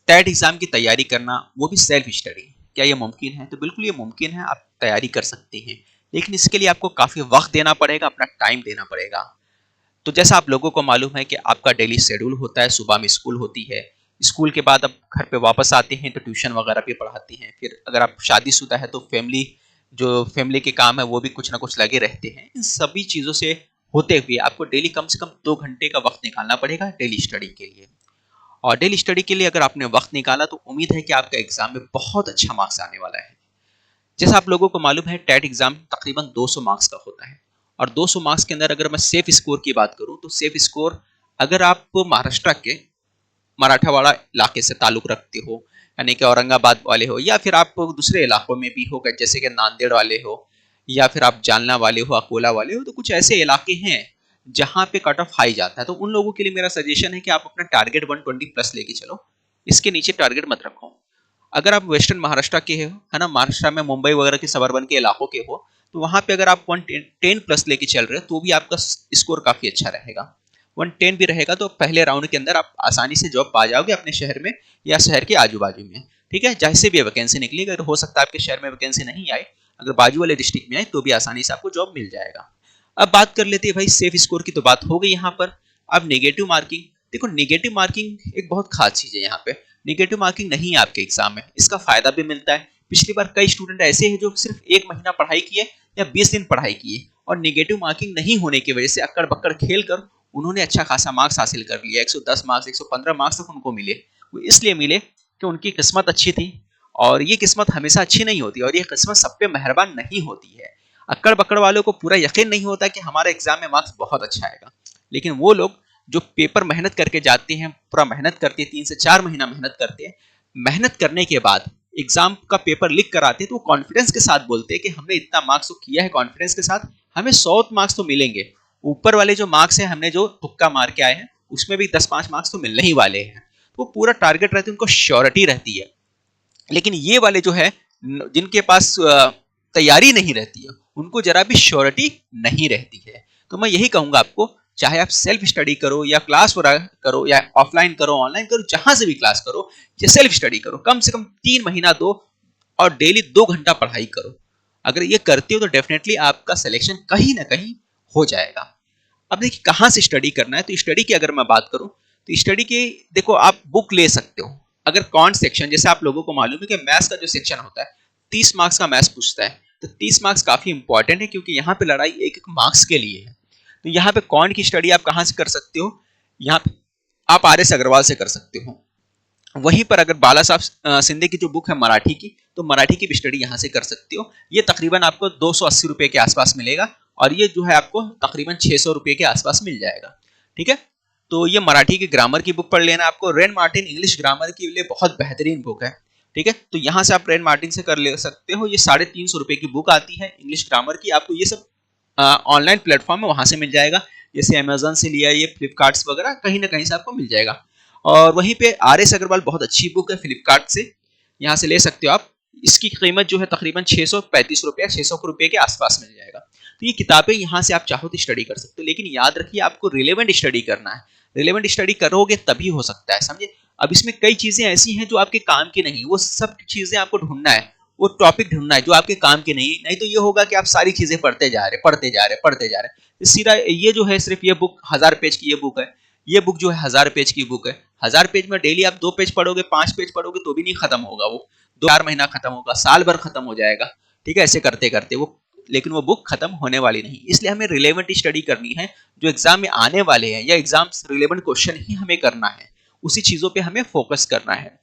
TET exam की तैयारी करना, वो भी सेल्फ स्टडी, क्या ये मुमकिन है? तो बिल्कुल ये मुमकिन है, आप तैयारी कर सकते हैं, लेकिन इसके लिए आपको काफ़ी वक्त देना पड़ेगा, अपना टाइम देना पड़ेगा। तो जैसा आप लोगों को मालूम है कि आपका डेली शेड्यूल होता है, सुबह में स्कूल होती है, स्कूल के बाद आप घर पे वापस आते हैं तो ट्यूशन वगैरह भी पढ़ाती हैं, फिर अगर आप शादीशुदा है तो फैमिली के काम है वो भी कुछ ना कुछ लगे रहते हैं। इन सभी चीज़ों से होते हुए आपको डेली कम से कम 2 घंटे का वक्त निकालना पड़ेगा डेली स्टडी के लिए। और डेली स्टडी के लिए अगर आपने वक्त निकाला तो उम्मीद है कि आपका एग्जाम में बहुत अच्छा मार्क्स आने वाला है। जैसा आप लोगों को मालूम है, टेट एग्जाम तकरीबन 200 मार्क्स का होता है, और 200 मार्क्स के अंदर अगर मैं सेफ स्कोर की बात करूं तो सेफ स्कोर, अगर आप महाराष्ट्र के मराठावाड़ा इलाके से ताल्लुक रखते हो, यानी कि औरंगाबाद वाले हो, या फिर आप दूसरे इलाकों में भी हो जैसे कि नांदेड़ वाले हो, या फिर आप जालना वाले हो, अकोला वाले हो, तो कुछ ऐसे इलाके हैं जहां पे कट ऑफ हाई जाता है। तो उन लोगों के लिए मेरा सजेशन है कि आप अपना टारगेट 120 प्लस लेके चलो, इसके नीचे टारगेट मत रखो। अगर आप वेस्टर्न महाराष्ट्र के हो, है ना, महाराष्ट्र में मुंबई वगैरह के सबर्बन के इलाकों के हो, तो वहां पे अगर आप 110 प्लस लेके चल रहे हो तो भी आपका स्कोर काफी अच्छा रहेगा। 110 भी रहेगा तो पहले राउंड के अंदर आप आसानी से जॉब पा जाओगे अपने शहर में या शहर के आजू बाजू में। ठीक है, जैसे भी वैकेंसी निकली, अगर हो सकता है आपके शहर में वैकेंसी नहीं आए, अगर बाजू वाले डिस्ट्रिक्ट में आए तो भी आसानी से आपको जॉब मिल जाएगा। अब बात कर लेते हैं भाई, सेफ स्कोर की तो बात हो गई यहाँ पर। अब नेगेटिव मार्किंग, देखो नेगेटिव मार्किंग एक बहुत खास चीज है। यहाँ पे नेगेटिव मार्किंग नहीं है आपके एग्जाम में, इसका फायदा भी मिलता है। पिछली बार कई स्टूडेंट ऐसे हैं जो सिर्फ 1 महीना पढ़ाई किए या 20 दिन पढ़ाई किए, और नेगेटिव मार्किंग नहीं होने की वजह से अक्कड़ बक्कड़ खेल कर उन्होंने अच्छा खासा मार्क्स हासिल कर लिया। 110 मार्क्स, 115 मार्क्स तक उनको मिले। वो इसलिए मिले कि उनकी किस्मत अच्छी थी, और ये किस्मत हमेशा अच्छी नहीं होती, और ये किस्मत सब पे मेहरबान नहीं होती है। अक्कड़ बक्कड़ वालों को पूरा यकीन नहीं होता कि हमारा एग्जाम में मार्क्स बहुत अच्छा आएगा, लेकिन वो लोग जो पेपर मेहनत करके जाते हैं, पूरा मेहनत करते हैं, 3 से 4 महीना मेहनत करते हैं, मेहनत करने के बाद एग्जाम का पेपर लिख कर आते हैं तो वो कॉन्फिडेंस के साथ बोलते हैं कि हमने इतना मार्क्स तो किया है कॉन्फिडेंस के साथ, हमें 100 मार्क्स तो मिलेंगे। ऊपर वाले जो मार्क्स हैं हमने जो तुक्का मार के आए हैं उसमें भी 10-5 मार्क्स तो मिलने ही वाले हैं। तो पूरा टारगेट रहती है, उनको श्योरिटी रहती है। लेकिन ये वाले जो है, जिनके पास तैयारी नहीं रहती है, उनको जरा भी श्योरिटी नहीं रहती है। तो मैं यही कहूंगा आपको, चाहे आप सेल्फ स्टडी करो या क्लास करो या ऑफलाइन करो, ऑनलाइन करो, जहां से भी क्लास करो, या सेल्फ स्टडी करो, कम से कम 3 महीना दो, और डेली 2 घंटा पढ़ाई करो। अगर ये करते हो तो डेफिनेटली आपका सिलेक्शन कहीं ना कहीं हो जाएगा। अब देखिए कहाँ से स्टडी करना है, तो स्टडी की अगर मैं बात करूं तो स्टडी की, देखो आप बुक ले सकते हो। अगर कौन सेक्शन, जैसे आप लोगों को मालूम है कि मैथ्स का जो सेक्शन होता है 30 मार्क्स का मैथ्स पूछता है, तो 30 मार्क्स काफी इंपॉर्टेंट है, क्योंकि यहाँ पे लड़ाई एक एक मार्क्स के लिए है। तो यहाँ पे कौन की स्टडी आप कहाँ से कर सकते हो, यहाँ पे आप RS अग्रवाल से कर सकते हो। वहीं पर अगर बाला साहब सिंधे की जो बुक है मराठी की, तो मराठी की भी स्टडी यहाँ से कर सकते हो। ये तकरीबन आपको 280 रुपए के आसपास मिलेगा, और ये जो है आपको तकरीबन 600 रुपए के आसपास मिल जाएगा। ठीक है, तो ये मराठी की ग्रामर की बुक पढ़ लेना आपको। रेन मार्टिन इंग्लिश ग्रामर के लिए बहुत बेहतरीन बुक है। ठीक है, तो यहाँ से आप रेन मार्टिन से कर ले सकते हो। ये 350 रुपए की बुक आती है इंग्लिश ग्रामर की। आपको ये सब ऑनलाइन प्लेटफॉर्म है, वहां से मिल जाएगा। जैसे अमेजोन से लिया, ये फ्लिपकार्ट वगैरह कहीं ना कहीं से आपको मिल जाएगा। और वहीं पे RS अग्रवाल बहुत अच्छी बुक है फ्लिपकार्ट से, यहाँ से ले सकते हो आप। इसकी कीमत जो है तकरीबन 635 रुपये, 600 रुपये के आसपास मिल जाएगा। तो ये किताबें यहाँ से आप चाहो तो स्टडी कर सकते हो, लेकिन याद रखिए आपको रिलेवेंट स्टडी करना है। रिलेवेंट स्टडी करोगे तभी हो सकता है, समझे। अब इसमें कई चीजें ऐसी हैं जो आपके काम की नहीं, वो सब चीजें आपको ढूंढना है, वो टॉपिक ढूंढना है जो आपके काम की नहीं। नहीं तो ये होगा कि आप सारी चीजें पढ़ते जा रहे पढ़ते जा रहे सीधा। ये जो है सिर्फ ये बुक 1000 पेज की ये बुक है, ये बुक जो है 1000 पेज की बुक है। 1000 पेज में डेली आप 2 पेज पढ़ोगे, 5 पेज पढ़ोगे तो भी नहीं खत्म होगा वो। 2-4 महीना खत्म होगा, साल भर खत्म हो जाएगा। ठीक है, ऐसे करते करते वो, लेकिन वो बुक खत्म होने वाली नहीं। इसलिए हमें रिलेवेंट स्टडी करनी है, जो एग्जाम में आने वाले हैं या एग्जाम रिलेवेंट क्वेश्चन ही हमें करना है, उसी चीजों पे हमें फोकस करना है।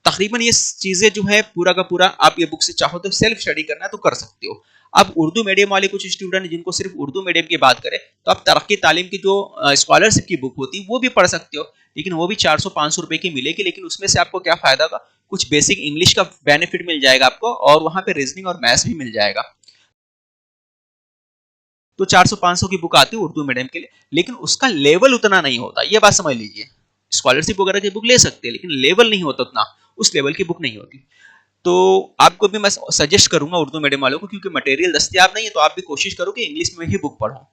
तकरीबन ये चीजें जो है पूरा का पूरा, आप ये बुक से चाहो तो सेल्फ स्टडी करना है तो कर सकते हो। अब उर्दू मीडियम वाले कुछ स्टूडेंट जिनको सिर्फ उर्दू मीडियम की बात करें, तो आप तरक्की तालीम की जो स्कॉलरशिप की बुक होती है वो भी पढ़ सकते हो, लेकिन वो भी 400-500 रुपए की मिलेगी। लेकिन उसमें से आपको क्या फायदा होगा, कुछ बेसिक इंग्लिश का बेनिफिट मिल जाएगा आपको, और वहां पे रीजनिंग और मैथ्स भी मिल जाएगा। तो 400-500 की बुक आती है उर्दू मीडियम के लिए, लेकिन उसका लेवल उतना नहीं होता, ये बात समझ लीजिए। स्कॉलरशिप वगैरह की बुक ले सकते हैं, लेकिन लेवल नहीं होता उतना, उस लेवल की बुक नहीं होती। तो आपको भी मैं सजेस्ट करूंगा उर्दू मीडियम वालों को, क्योंकि मटेरियल दस्तियाब नहीं है, तो आप भी कोशिश करो कि इंग्लिश में ही बुक पढ़ो।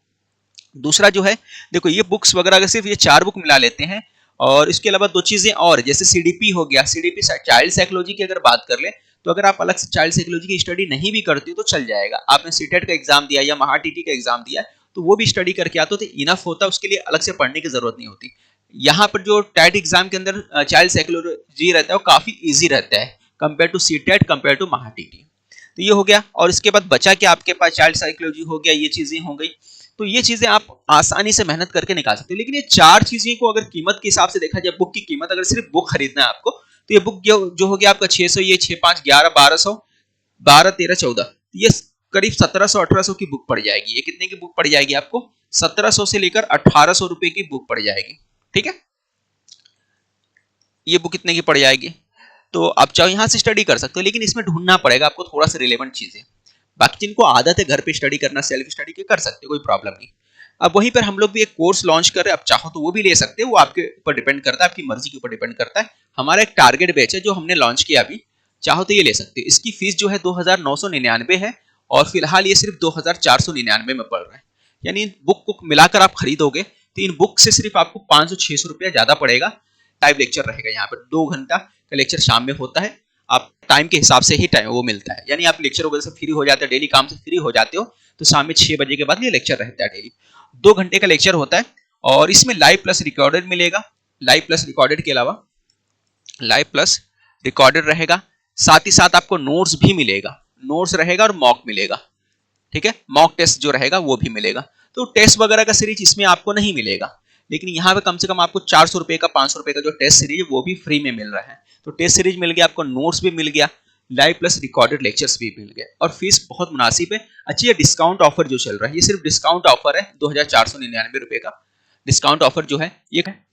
दूसरा जो है, देखो ये बुक्स वगैरह अगर सिर्फ ये 4 बुक मिला लेते हैं, और इसके अलावा दो चीजें और, जैसे सीडीपी हो गया, सीडीपी चाइल्ड साइकोलॉजी की अगर बात कर ले तो अगर आप अलग से चाइल्ड साइकोलॉजी की स्टडी नहीं भी करते हो तो चल जाएगा। आपने सीटेट का एग्जाम दिया या महाटीटी का एग्जाम दिया तो वो भी स्टडी करके आते हो तो इनफ होता है, उसके लिए अलग से पढ़ने की जरूरत नहीं होती। यहाँ पर जो टेट एग्जाम के अंदर चाइल्ड साइकोलॉजी रहता है वो काफी ईजी रहता है compare to CTET, compare to MahaTET. तो ये हो गया। और इसके बाद बचा कि आपके पास चाइल्ड साइकोलॉजी हो गया, ये चीजें हो गई। तो ये चीजें आप आसानी से मेहनत करके निकाल सकते हो। लेकिन ये चार चीजें को अगर कीमत के हिसाब से देखा जाए, बुक की कीमत, अगर सिर्फ बुक खरीदना है आपको तो ये बुक जो हो गया आपका 600, ये 6 5 11 1200, 12 13 14, ये करीब 1700 1800 की बुक पड़ जाएगी। ये कितने की बुक पड़ जाएगी आपको? 1700 से लेकर 1800 रुपए की बुक पड़ जाएगी। ठीक है, ये बुक कितने की पड़ जाएगी? तो आप चाहो यहाँ से स्टडी कर सकते हो, लेकिन इसमें ढूंढना पड़ेगा आपको थोड़ा सा रिलेवेंट चीजें। बाकी जिनको आदत है घर पे स्टडी करना, सेल्फ स्टडी के, कर सकते हो, कोई प्रॉब्लम नहीं। अब वहीं पर हम लोग भी एक कोर्स लॉन्च कर रहे हैं, आप चाहो तो वो भी ले सकते हो, वो आपके ऊपर डिपेंड करता है, आपकी मर्जी के ऊपर डिपेंड करता है। हमारा एक टारगेट बैच है जो हमने लॉन्च किया अभी, चाहो तो ये ले सकते हो। इसकी फीस जो है 2999 है और फिलहाल ये सिर्फ 2499 में पड़ रहा है। यानी बुक को मिलाकर आप खरीदोगे तो इन बुक से सिर्फ आपको 500-600 रुपया ज्यादा पड़ेगा। लाइव लेक्चर रहेगा यहाँ पर, 2 घंटा का लेक्चर शाम में होता है। आप टाइम के हिसाब से ही टाइम वो मिलता है, यानी आप लेक्चर वगैरह से फ्री हो जाते हो, डेली काम से फ्री हो जाते हो तो शाम में 6 बजे के बाद ये लेक्चर रहता है डेली। 2 घंटे का लेक्चर होता है और इसमें लाइव प्लस रिकॉर्डेड मिलेगा। लाइव प्लस रिकॉर्डेड के अलावा लाइव प्लस रिकॉर्डेड रहेगा, साथ ही साथ आपको नोट्स भी मिलेगा, नोट्स रहेगा और मॉक मिलेगा। ठीक है, मॉक टेस्ट जो रहेगा वो भी मिलेगा। तो टेस्ट वगैरह का सीरीज इसमें आपको नहीं मिलेगा, लेकिन यहाँ पे कम से कम आपको 400 रुपए का, 500 रुपए का जो टेस्ट सीरीज है वो भी फ्री में मिल रहा है। तो टेस्ट सीरीज मिल गया आपको, नोट्स भी मिल गया, लाइव प्लस रिकॉर्डेड लेक्चर्स भी मिल गए और फीस बहुत मुनासिब है। अच्छी है, डिस्काउंट ऑफर जो चल रहा है, ये सिर्फ डिस्काउंट ऑफर है, 2499 रुपए का डिस्काउंट ऑफर जो है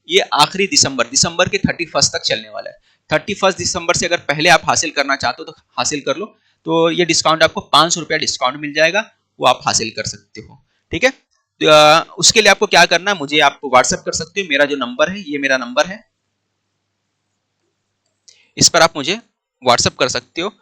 ये आखिरी दिसंबर के 31 तक चलने वाला है। 31 दिसंबर से अगर पहले आप हासिल करना चाहते हो तो हासिल कर लो, तो ये डिस्काउंट आपको 500 रुपया डिस्काउंट मिल जाएगा, वो आप हासिल कर सकते हो। ठीक है, तो उसके लिए आपको क्या करना है, मुझे आप व्हाट्सएप कर सकते हो। मेरा जो नंबर है, ये मेरा नंबर है, इस पर आप मुझे व्हाट्सएप कर सकते हो।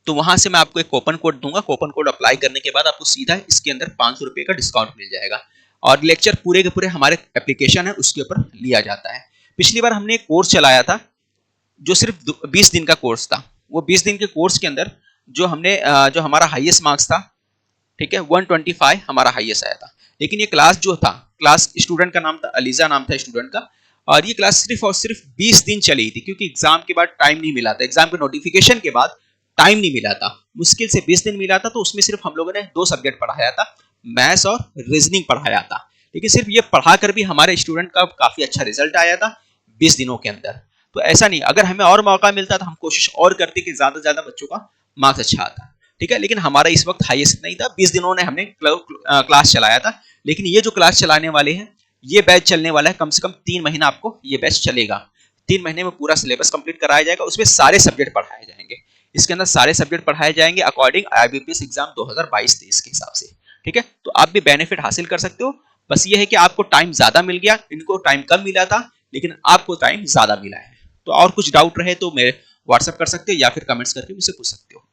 तो वहां से मैं आपको एक कूपन कोड दूंगा, कूपन कोड अप्लाई करने के बाद आपको सीधा इसके अंदर 500 रुपए का डिस्काउंट मिल जाएगा। और लेक्चर पूरे के पूरे हमारे एप्लीकेशन है उसके ऊपर लिया जाता है। पिछली बार हमने एक कोर्स चलाया था जो सिर्फ 20 दिन का कोर्स था। वो 20 दिन के कोर्स के अंदर जो हमारा हाईएस्ट मार्क्स था, ठीक है, 125 हमारा हाईएस्ट आया था। लेकिन ये क्लास जो था, क्लास स्टूडेंट का नाम था अलीजा, नाम था स्टूडेंट का, और ये क्लास सिर्फ और सिर्फ 20 दिन चली थी क्योंकि एग्जाम के बाद टाइम नहीं मिला था, एग्जाम के नोटिफिकेशन के बाद टाइम नहीं मिला था, मुश्किल से 20 दिन मिला था। तो उसमें सिर्फ हम लोगों ने 2 सब्जेक्ट पढ़ाया था, मैथ्स और रीजनिंग पढ़ाया था। लेकिन सिर्फ ये पढ़ाकर भी हमारे स्टूडेंट का काफी अच्छा रिजल्ट आया था 20 दिनों के अंदर। तो ऐसा नहीं, अगर हमें और मौका मिलता तो हम कोशिश और करते कि ज्यादा से ज्यादा बच्चों का मार्क्स अच्छा आता। ठीक है, लेकिन हमारा इस वक्त हाईएस्ट नहीं था, 20 दिनों ने हमने क्लास चलाया था। लेकिन ये जो क्लास चलाने वाले हैं, ये बैच चलने वाला है कम से कम 3 महीना, आपको ये बैच चलेगा। 3 महीने में पूरा सिलेबस कंप्लीट कराया जाएगा, उसमें सारे सब्जेक्ट पढ़ाए जाएंगे। इसके अंदर सारे सब्जेक्ट पढ़ाए जाएंगे अकॉर्डिंग IBPS एग्जाम 2022-23 के हिसाब से। ठीक है, तो आप भी बेनिफिट हासिल कर सकते हो। बस ये है कि आपको टाइम ज्यादा मिल गया, इनको टाइम कम मिला था, लेकिन आपको टाइम ज्यादा मिला है। तो और कुछ डाउट रहे तो मेरे व्हाट्सएप कर सकते हो या फिर कमेंट्स करके मुझसे पूछ सकते हो।